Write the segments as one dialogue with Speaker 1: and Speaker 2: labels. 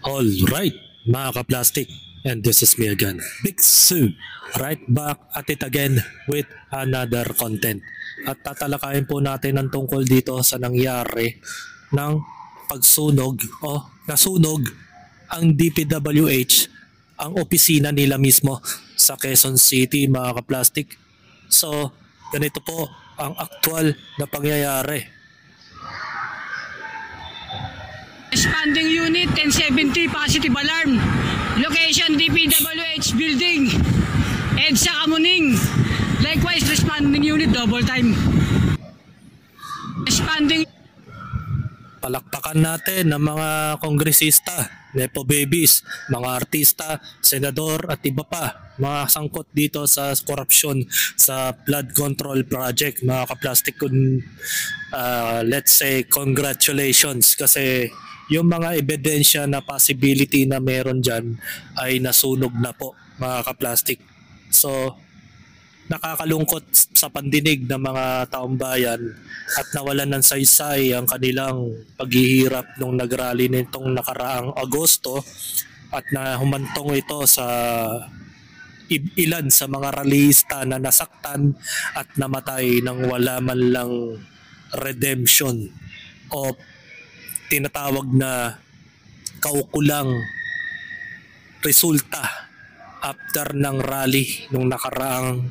Speaker 1: Alright, mga ka-plastic, and this is me again, Big Sue, right back at it again with another content. At tatalakayin po natin ang tungkol dito sa nangyari ng pagsunog o nasunog ang DPWH, ang opisina nila mismo sa Quezon City, mga ka-plastic. So, ganito po ang aktual na pangyayari.
Speaker 2: Responding Unit 1070 positive alarm. Location DPWH building. EDSA Kamuning. Likewise responding unit double time. Responding.
Speaker 1: Palakpakan natin ng mga kongresista, nepo babies, mga artista, senador at iba pa, mga sangkot dito sa korupsyon sa flood control project, mga ka-plastic. Let's say congratulations, kasi yung mga ebidensya na possibility na meron dyan ay nasunog na po, mga ka-plastic. So, nakakalungkot sa pandinig ng mga taong bayan at nawalan ng saysay ang kanilang paghihirap nung nagrally nitong nakaraang Agosto, at na humantong ito sa ilan sa mga rallyista na nasaktan at namatay nang wala man lang redemption o tinatawag na kaukulang resulta after ng rally nung nakaraang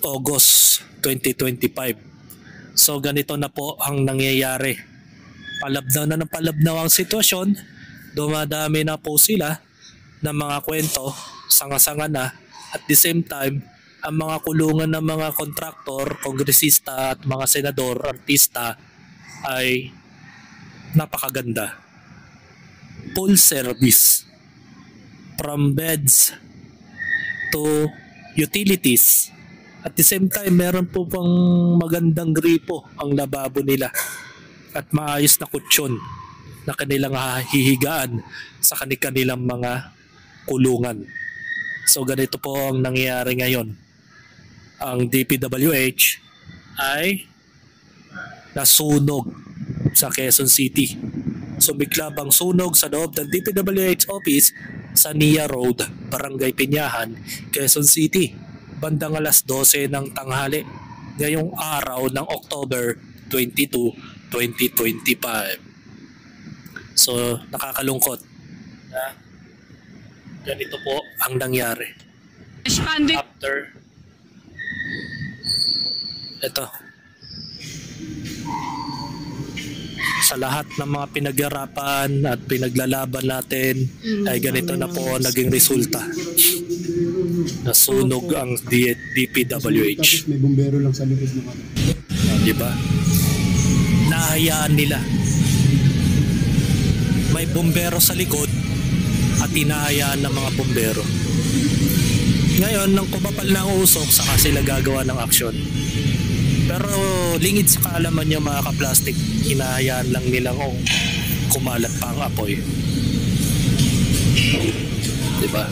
Speaker 1: August 2025. So ganito na po ang nangyayari. Palabnaw na ng palabnaw ang sitwasyon. Dumadami na po sila ng mga kwento, sanga-sanga na. At the same time, ang mga kulungan ng mga kontraktor, kongresista at mga senador, artista ay napakaganda. Full service. From beds to utilities. At the same time, meron po pang magandang gripo ang lababo nila at maayos na kutsyon na kanilang hihigaan sa kanilang mga kulungan. So ganito po ang nangyayari ngayon. Ang DPWH ay nasunog sa Quezon City. Sumiklab ang sunog sa loob ng DPWH office sa Nia Road, Barangay Pinyahan, Quezon City, bandang alas 12 ng tanghali ngayong araw ng October 22, 2025. So, nakakalungkot na ganito po ang nangyari.
Speaker 2: Responding.
Speaker 1: After ito, sa lahat ng mga pinaghirapan at pinaglalaban natin ay ganito na po naging resulta. Nasunog ang DPWH.
Speaker 3: May bumbero lang sa likod ng ano.
Speaker 1: Diba? Nahayaan nila. May bumbero sa likod at inahayaan ng mga bumbero. Ngayon, nang kumapal na ang usok, saka sila gagawa ng aksyon. Pero lingid sa kaalaman niyo, mga ka-plastic, hinahayaan lang nilang kumalat pa ang apoy. Diba?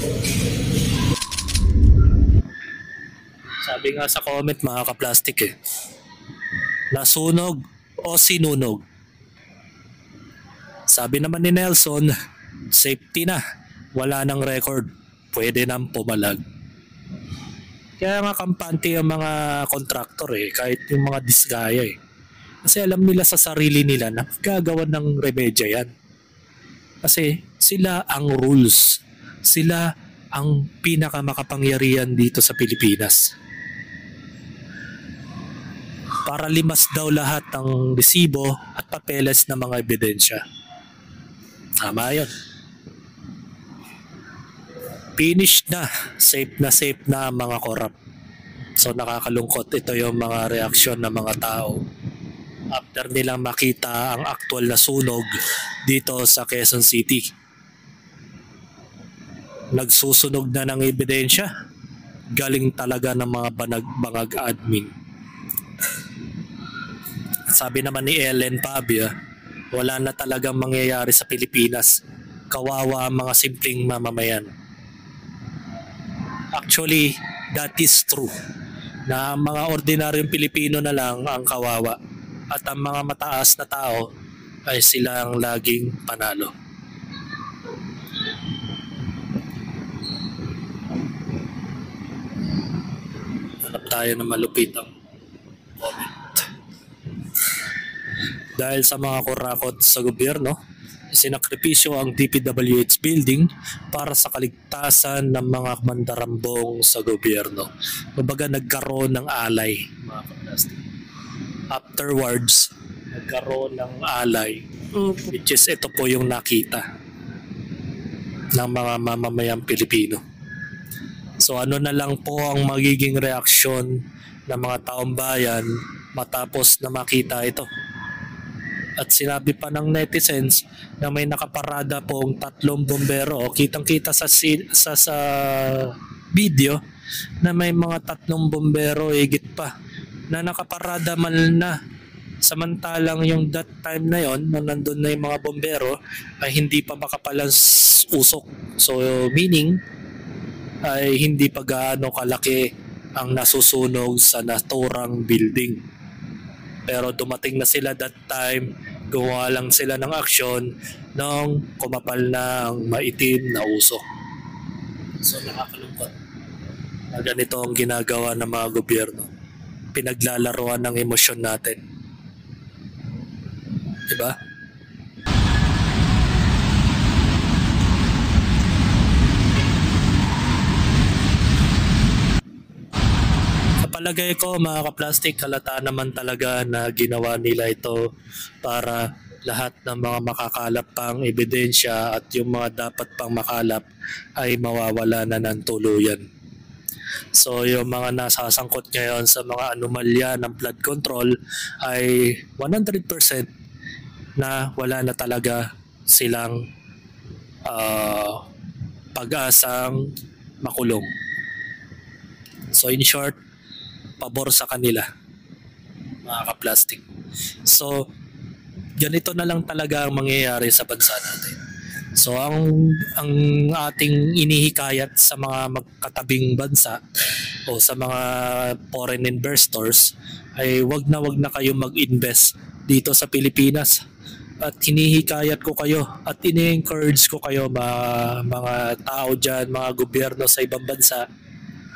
Speaker 1: Sabi nga sa comment, mga ka-plastic, nasunog o sinunog. Sabi naman ni Nelson, safety na, wala nang record, pwede nang pumalag. Kaya nga kampante ang mga kontraktor kahit yung mga disgaya Kasi alam nila sa sarili nila na gagawa ng remedya yan. Kasi sila ang rules. Sila ang pinakamakapangyarihan dito sa Pilipinas. Para limas daw lahat ng resibo at papeles ng mga ebidensya. Tama yun. Finished na safe na ang mga korap. So nakakalungkot ito yung mga reaksyon ng mga tao after nilang makita ang aktual na sunog dito sa Quezon City. Nagsusunog na ng ebidensya, galing talaga ng mga bangag admin. Sabi naman ni Ellen Pabia, wala na talagang mangyayari sa Pilipinas. Kawawa ang mga simpleng mamamayan. Actually, that is true. Na ang mga ordinaryong Pilipino na lang ang kawawa at ang mga mataas na tao ay sila ang laging panalo. tayo ng malupitang comment. Dahil sa mga kurakot sa gobyerno, sinakripisyo ang DPWH building para sa kaligtasan ng mga mandarambong sa gobyerno. Kumbaga nagkaroon ng alay, mga kaplastik. Afterwards, nagkaroon ng alay, which is ito po yung nakita ng mga mamamayang Pilipino. So ano na lang po ang magiging reaksyon ng mga taong bayan matapos na makita ito. At sinabi pa ng netizens na may nakaparada pong 3 bombero. O kitang-kita sa video na may mga 3 bombero higit pa na nakaparada man na. Samantalang yung that time na yon, nung nandun na yung mga bombero, ay hindi pa makapalang usok. So meaning ay hindi pa gaano kalaki ang nasusunog sa naturang building. Pero dumating na sila that time, gumawa lang sila ng aksyon nung kumapal na ang maitim na usok. So nakakalungkot na ganito ang ginagawa ng mga gobyerno. Pinaglalaruan ng emosyon natin. Diba? Palagay ko mga kaplastik, halata naman talaga na ginawa nila ito para lahat ng mga makakalap pang ebidensya at yung mga dapat pang makalap ay mawawala na ng tuluyan. So yung mga nasasangkot ngayon sa mga anomalya ng flood control ay 100% na wala na talaga silang pag-asang makulong. So in short, pabor sa kanila, mga kaplastik. So, ganito na lang talaga ang mangyayari sa bansa natin. So, ang ating inihikayat sa mga magkatabing bansa o sa mga foreign investors ay wag na kayo mag-invest dito sa Pilipinas. At hinihikayat ko kayo at ini-encourage ko kayo mga tao dyan, mga gobyerno sa ibang bansa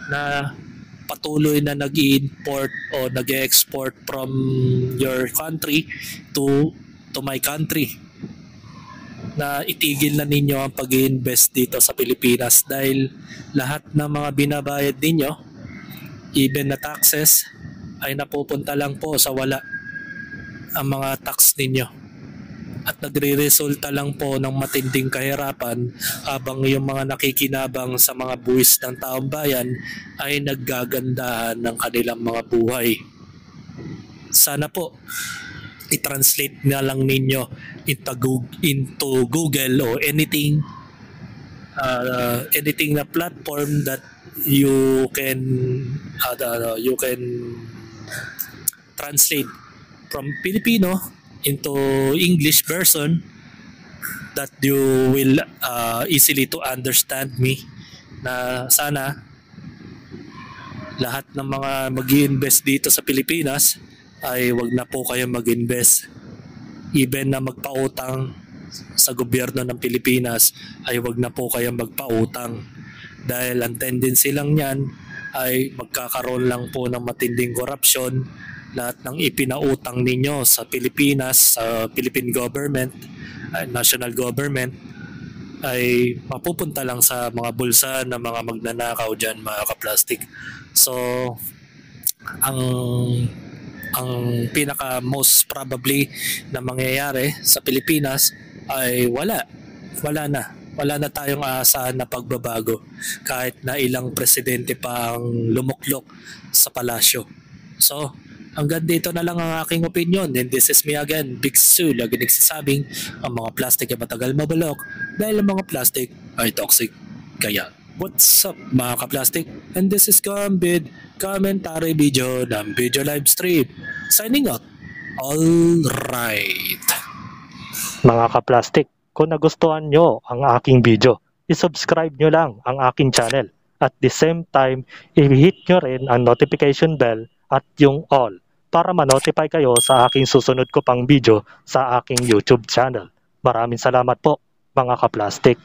Speaker 1: na patuloy na nag-i-import o nag-export from your country to my country, na itigil na ninyo ang pag-i-invest dito sa Pilipinas dahil lahat ng mga binabayad ninyo, even na taxes, ay napupunta lang po sa wala ang mga tax ninyo. At nagre-resulta lang po ng matinding kahirapan habang yung mga nakikinabang sa mga buwis ng taong bayan ay naggagandahan ng kanilang mga buhay. Sana po i-translate na lang ninyo into Google o anything na platform that you can translate from Filipino into English version that you will easily to understand me, na sana lahat ng mga mag-i-invest dito sa Pilipinas ay wag na po kayo mag-invest. Even na magpautang sa gobyerno ng Pilipinas ay wag na po kayo magpautang dahil ang tendency lang yan ay magkakaroon lang po ng matinding korupsyon. Lahat ng ipinautang ninyo sa Pilipinas, sa Philippine government, national government, ay mapupunta lang sa mga bulsa ng mga magnanakaw dyan, mga kaplastik. So, ang pinaka most probably na mangyayari sa Pilipinas ay wala na tayong aasahan na pagbabago kahit na ilang presidente pa ang lumuklok sa palasyo. So, hanggang dito na lang ang aking opinion, and this is me again, Big Sue, lagi nagsasabing ang mga plastic ay matagal mabulok dahil ang mga plastic ay toxic. Kaya, what's up mga kaplastic? And this is Gambit, commentary video ng video live stream. Signing out. Alright.
Speaker 4: Mga kaplastik, kung nagustuhan nyo ang aking video, isubscribe nyo lang ang aking channel. At the same time, i-hit nyo rin ang notification bell at yung all para ma-notify kayo sa aking susunod ko pang video sa aking YouTube channel. Maraming salamat po mga kaplastik.